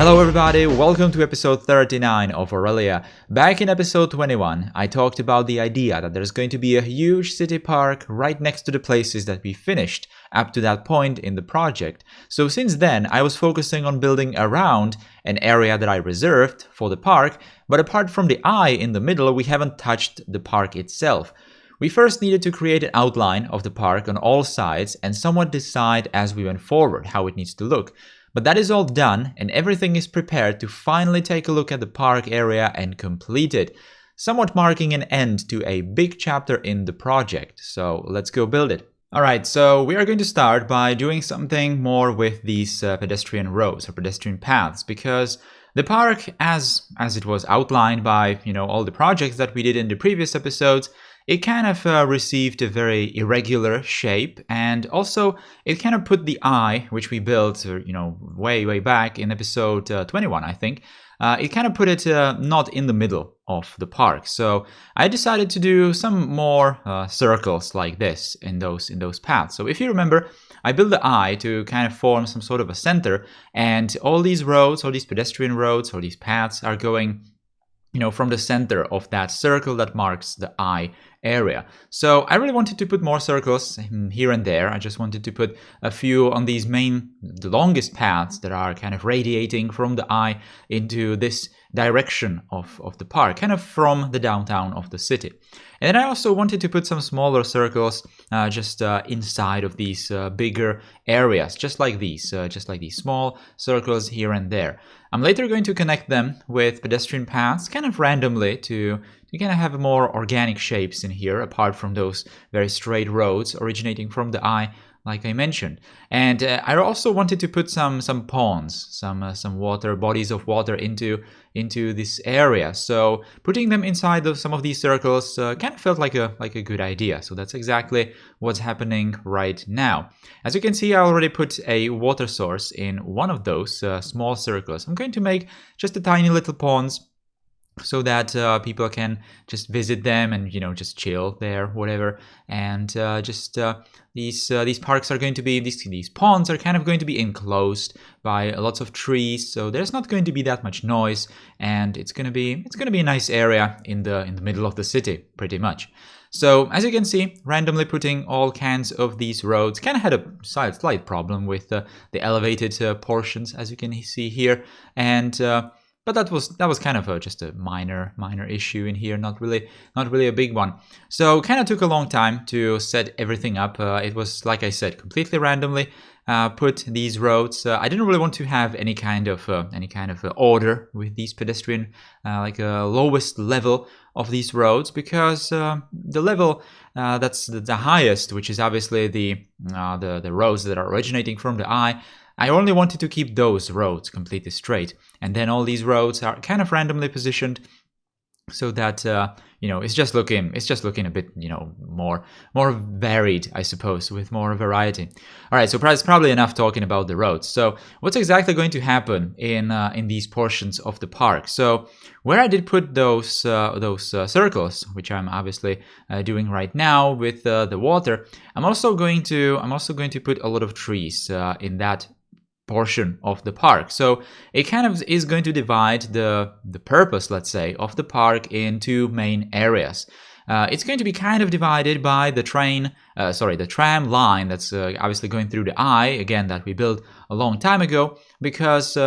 Hello everybody, welcome to episode 39 of Aurelia. Back in episode 21, I talked about the idea that there's going to be a huge city park right next to the places that we finished up to that point in the project. So since then, I was focusing on building around an area that I reserved for the park, but apart from the eye in the middle, we haven't touched the park itself. We first needed to create an outline of the park on all sides and somewhat decide as we went forward how it needs to look. But that is all done and everything is prepared to finally take a look at the park area and complete it, somewhat marking an end to a big chapter in the project. So let's go build it. Alright, so we are going to start by doing something more with these pedestrian roads or pedestrian paths, because the park, as it was outlined by all the projects that we did in the previous episodes, it kind of received a very irregular shape, and also it kind of put the eye, which we built, way back in episode 21, I think. It kind of put it not in the middle of the park. So I decided to do some more circles like this in those paths. So if you remember, I built the eye to kind of form some sort of a center, and all these roads, all these pedestrian roads, all these paths are going from the center of that circle that marks the eye area. So I really wanted to put more circles here and there. I just wanted to put a few on these the longest paths that are kind of radiating from the eye into this direction of the park, kind of from the downtown of the city. And then I also wanted to put some smaller circles just inside of these bigger areas, just like these small circles here and there. I'm later going to connect them with pedestrian paths kind of randomly to kind of have more organic shapes in here, apart from those very straight roads originating from the eye, like I mentioned. And I also wanted to put some ponds, some water, bodies of water into this area. So putting them inside some of these circles kind of felt like a good idea. So that's exactly what's happening right now. As you can see, I already put a water source in one of those small circles. I'm going to make just a tiny little ponds, so that people can just visit them and just chill there, whatever. And these parks are going to be these ponds are kind of going to be enclosed by lots of trees, so there's not going to be that much noise, and it's gonna be a nice area in the middle of the city, pretty much. So as you can see, randomly putting all kinds of these roads kind of had a slight problem with the elevated portions, as you can see here, and but that was kind of just a minor issue in here, not really a big one. So kind of took a long time to set everything up. It was, like I said, completely randomly put these roads. I didn't really want to have any kind of order with these pedestrian, like a lowest level of these roads, because the level that's the highest, which is obviously the roads that are originating from the eye, I only wanted to keep those roads completely straight, and then all these roads are kind of randomly positioned so that it's just looking a bit more varied, I suppose, with more variety. All right, so it's probably enough talking about the roads. So what's exactly going to happen in these portions of the park? So where I did put those circles, which I'm obviously doing right now with the water, I'm also going to put a lot of trees in that portion of the park. So it kind of is going to divide the purpose, let's say, of the park in two main areas. It's going to be kind of divided by the tram line that's obviously going through the eye, again, that we built a long time ago, because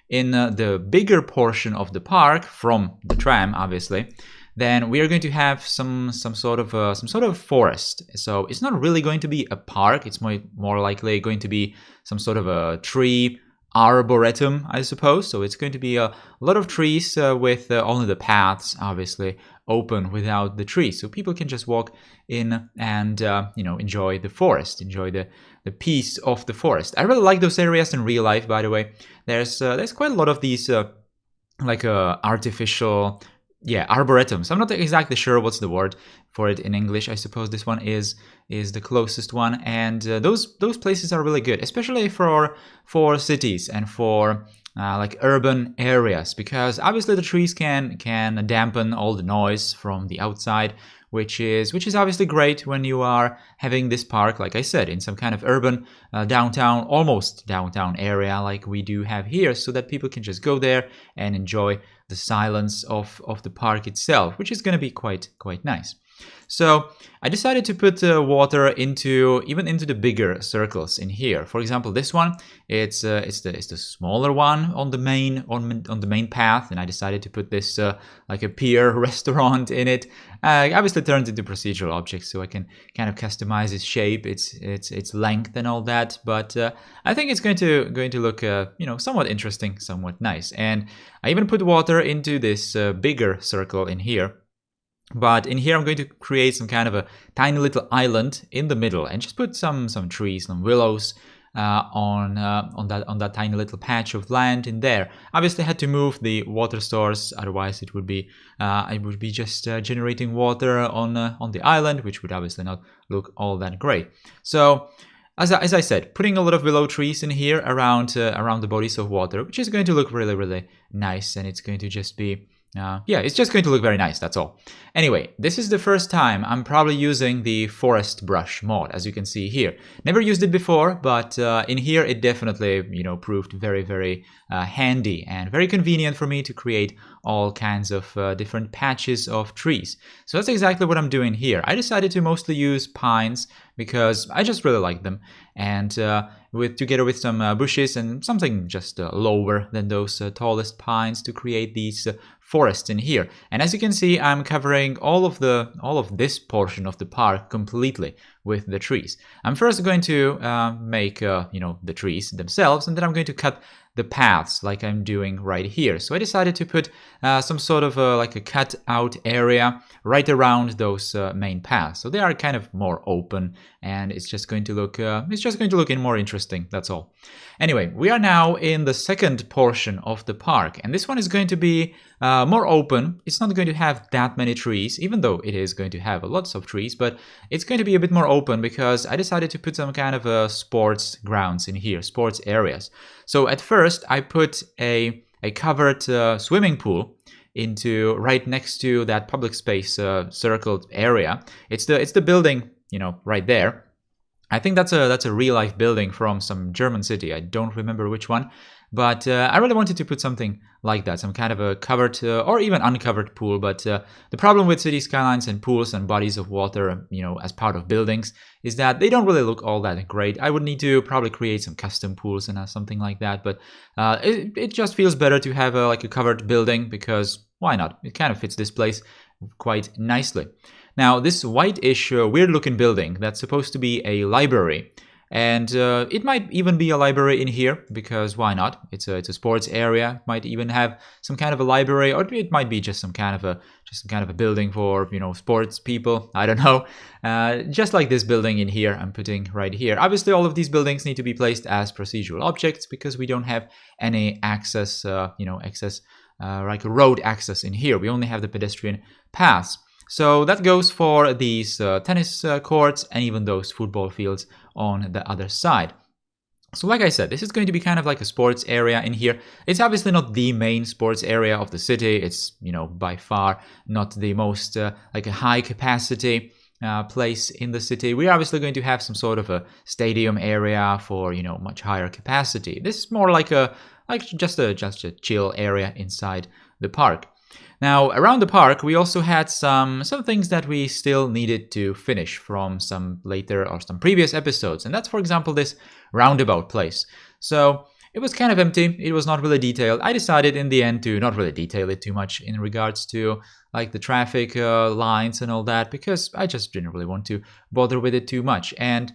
in the bigger portion of the park from the tram, obviously, then we are going to have some sort of forest. So it's not really going to be a park. It's more likely going to be some sort of a tree arboretum, I suppose. So it's going to be a lot of trees with only the paths, obviously, open without the trees. So people can just walk in and enjoy the forest, enjoy the peace of the forest. I really like those areas in real life, by the way. There's quite a lot of these artificial arboretums. I'm not exactly sure what's the word for it in English. I suppose this one is the closest one, and those places are really good, especially for cities and for like urban areas, because obviously the trees can dampen all the noise from the outside, which is obviously great when you are having this park, like I said, in some kind of urban downtown, almost downtown area like we do have here, so that people can just go there and enjoy the silence of the park itself, which is going to be quite nice. So I decided to put water into the bigger circles in here. For example, this one, it's the smaller one on the main path, and I decided to put this like a pier restaurant in it. Obviously turned into procedural objects, so I can kind of customize its shape, its length, and all that. But I think it's going to look somewhat interesting, somewhat nice. And I even put water into this bigger circle in here. But in here I'm going to create some kind of a tiny little island in the middle and just put some trees, some willows on that tiny little patch of land in there. Obviously I had to move the water source, otherwise it would be just generating water on the island, which would obviously not look all that great. So as I said, putting a lot of willow trees in here around the bodies of water, which is going to look really nice, and it's going to just be it's just going to look very nice, that's all. Anyway, this is the first time I'm probably using the forest brush mod, as you can see here. Never used it before, but in here it definitely, proved very handy and very convenient for me to create all kinds of different patches of trees. So that's exactly what I'm doing here. I decided to mostly use pines because I just really like them, and together with some bushes and something just lower than those tallest pines to create these forests in here. And as you can see, I'm covering all of this portion of the park completely with the trees. I'm first going to make the trees themselves, and then I'm going to cut the paths like I'm doing right here. So I decided to put some sort of like a cut out area right around those main paths, so they are kind of more open, and it's just going to look more interesting, that's all. Anyway, we are now in the second portion of the park, and this one is going to be more open. It's not going to have that many trees, even though it is going to have lots of trees, but it's going to be a bit more open because I decided to put some kind of sports grounds in here, sports areas. So at first I put a covered swimming pool into right next to that public space circled area. It's the building, right there. I think that's a real life building from some German city. I don't remember which one, but I really wanted to put something like that, some kind of a covered or even uncovered pool. But the problem with city skylines and pools and bodies of water, as part of buildings, is that they don't really look all that great. I would need to probably create some custom pools and something like that. But it just feels better to have like a covered building, because why not? It kind of fits this place quite nicely. Now, this white-ish, weird-looking building, that's supposed to be a library. And it might even be a library in here, because why not? It's a sports area. It might even have some kind of a library, or it might be just some kind of a building for sports people. I don't know. Just like this building in here, I'm putting right here. Obviously, all of these buildings need to be placed as procedural objects because we don't have any access, like road access in here. We only have the pedestrian paths. So that goes for these tennis courts and even those football fields on the other side. So like I said, this is going to be kind of like a sports area in here. It's obviously not the main sports area of the city. It's, by far not the most like a high capacity place in the city. We're obviously going to have some sort of a stadium area for, much higher capacity. This is more like just a chill area inside the park. Now, around the park, we also had some things that we still needed to finish from some later or some previous episodes. And that's, for example, this roundabout place. So it was kind of empty. It was not really detailed. I decided in the end to not really detail it too much in regards to like the traffic lines and all that, because I just didn't really want to bother with it too much. And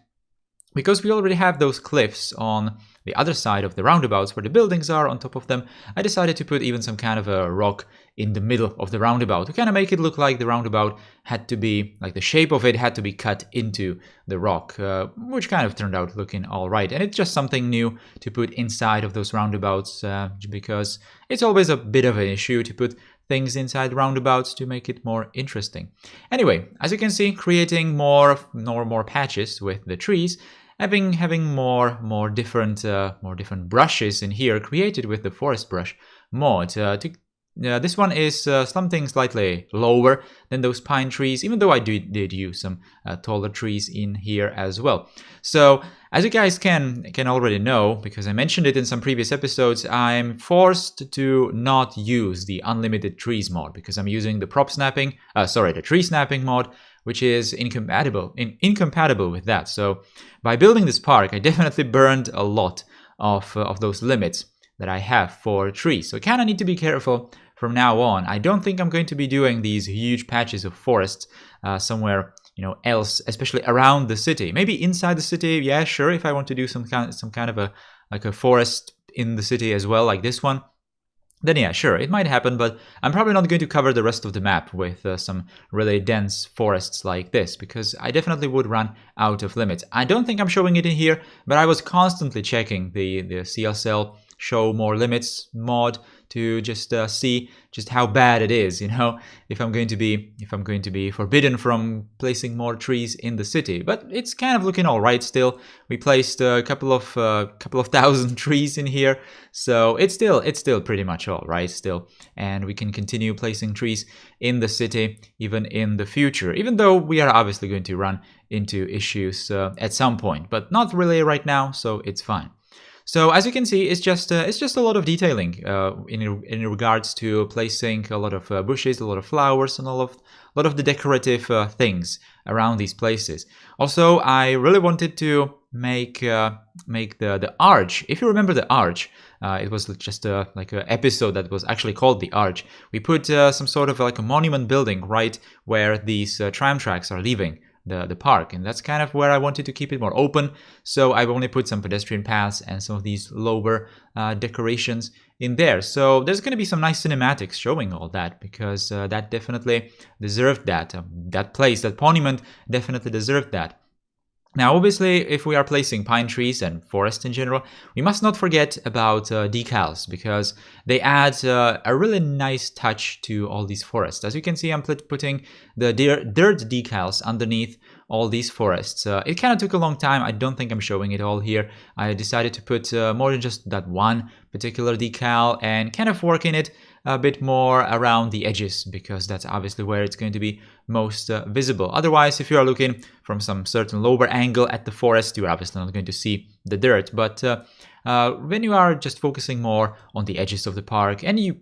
because we already have those cliffs on the other side of the roundabouts where the buildings are on top of them, I decided to put even some kind of a rock in the middle of the roundabout to kind of make it look like the roundabout had to be, like the shape of it had to be cut into the rock, which kind of turned out looking all right. And it's just something new to put inside of those roundabouts because it's always a bit of an issue to put things inside roundabouts to make it more interesting. Anyway, as you can see, creating more patches with the trees. having more different brushes in here created with the forest brush mod. This one is something slightly lower than those pine trees, even though I did use some taller trees in here as well. So as you guys can already know, because I mentioned it in some previous episodes, I'm forced to not use the unlimited trees mod because I'm using the the tree snapping mod, which is incompatible with that. So by building this park, I definitely burned a lot of those limits that I have for trees. So I kind of need to be careful from now on. I don't think I'm going to be doing these huge patches of forests somewhere else, especially around the city. Maybe inside the city, yeah, sure. If I want to do some kind of a forest in the city as well, like this one, then yeah, sure, it might happen, but I'm probably not going to cover the rest of the map with some really dense forests like this, because I definitely would run out of limits. I don't think I'm showing it in here, but I was constantly checking the CSL show more limits mod to just see just how bad it is, if I'm going to be forbidden from placing more trees in the city. But it's kind of looking all right still. We placed a couple of thousand trees in here, so it's still pretty much all right still, and we can continue placing trees in the city even in the future, even though we are obviously going to run into issues at some point, but not really right now, so it's fine. So as you can see, it's just a lot of detailing in regards to placing a lot of bushes, a lot of flowers, and a lot of the decorative things around these places. Also, I really wanted to make the arch. If you remember the arch, it was just like an episode that was actually called the arch. We put some sort of like a monument building right where these tram tracks are leaving the park, and that's kind of where I wanted to keep it more open. So I've only put some pedestrian paths and some of these lower decorations in there. So there's going to be some nice cinematics showing all that, because that definitely deserved that. That place, that monument definitely deserved that. Now, obviously, if we are placing pine trees and forest in general, we must not forget about decals, because they add a really nice touch to all these forests. As you can see, I'm putting the dirt decals underneath all these forests. It kind of took a long time. I don't think I'm showing it all here. I decided to put more than just that one particular decal and kind of work in it a bit more around the edges, because that's obviously where it's going to be most visible. Otherwise, if you are looking from some certain lower angle at the forest, you're obviously not going to see the dirt. But when you are just focusing more on the edges of the park, and you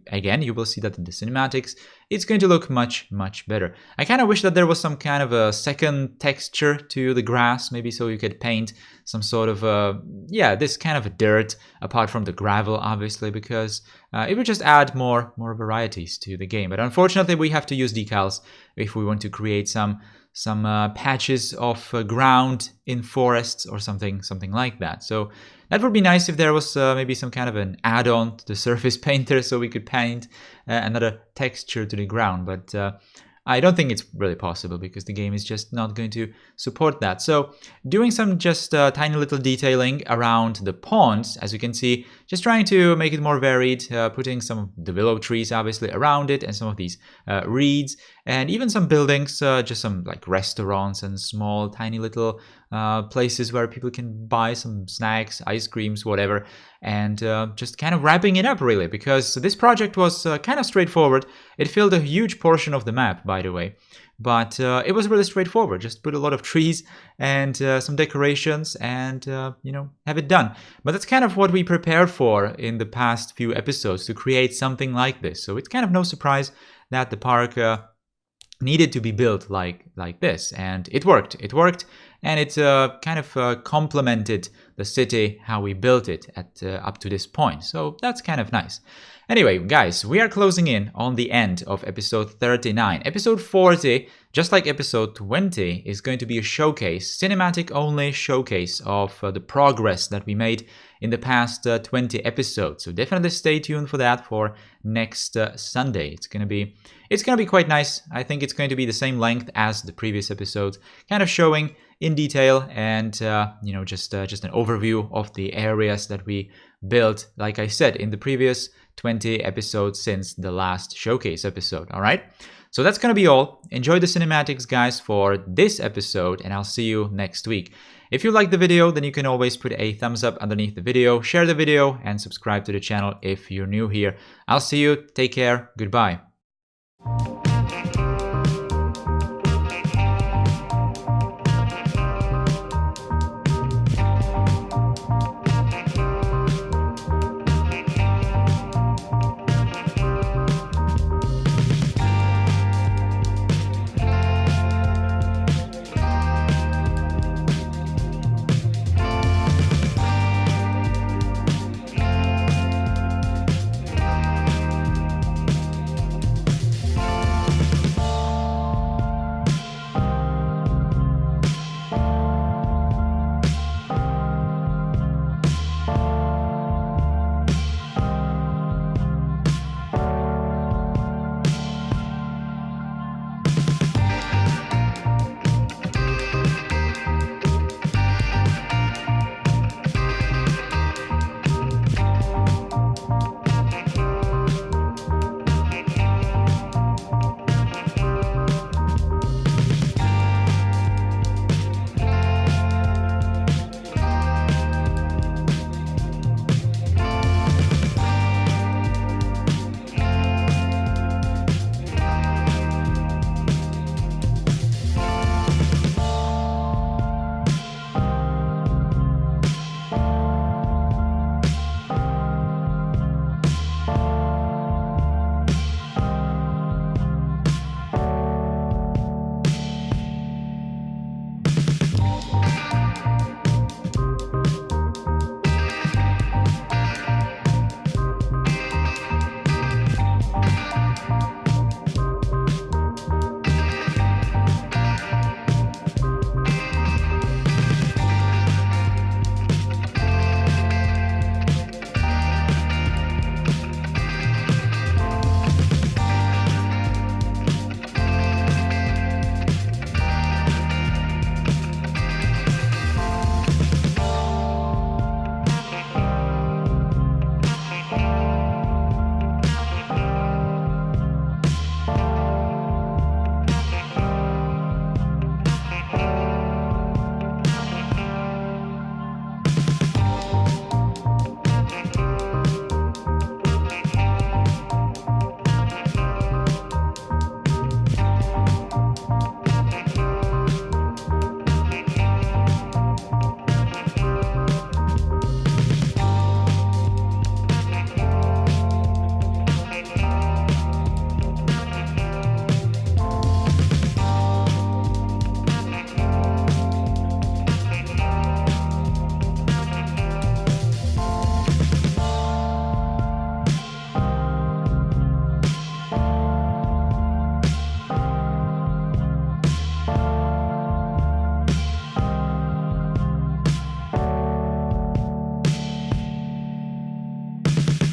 will see that in the cinematics, it's going to look much better. I kind of wish that there was some kind of a second texture to the grass, maybe, so you could paint some sort of this kind of dirt apart from the gravel, obviously, because it would just add more varieties to the game. But unfortunately, we have to use decals if we want to create some patches of ground in forests or something like that. So that would be nice if there was maybe some kind of an add-on to the surface painter, so we could paint another texture to the ground. But I don't think it's really possible, because the game is just not going to support that. So doing some just tiny little detailing around the ponds, as you can see, just trying to make it more varied, putting some of the willow trees obviously around it, and some of these reeds, and even some buildings, just some like restaurants and small tiny little places where people can buy some snacks, ice creams, whatever, and just kind of wrapping it up really, because this project was kind of straightforward. It filled a huge portion of the map, by the way, but it was really straightforward. Just put a lot of trees and some decorations and have it done. But that's kind of what we prepared for in the past few episodes, to create something like this. So it's kind of no surprise that the park needed to be built like this, and it worked, and it kind of complemented the city, how we built it at up to this point. So that's kind of nice. Anyway, guys, we are closing in on the end of episode 39. Episode 40, just like episode 20, is going to be a showcase, cinematic only showcase of the progress that we made in the past 20 episodes. So definitely stay tuned for that for next Sunday. It's gonna be quite nice. I think it's going to be the same length as the previous episodes, kind of showing in detail and just an overview of the areas that we built, like I said, in the previous 20 episodes since the last showcase episode. All right. So that's gonna be all. Enjoy the cinematics, guys, for this episode, and I'll see you next week. If you like the video, then you can always put a thumbs up underneath the video, share the video, and subscribe to the channel if you're new here. I'll see you. Take care. Goodbye.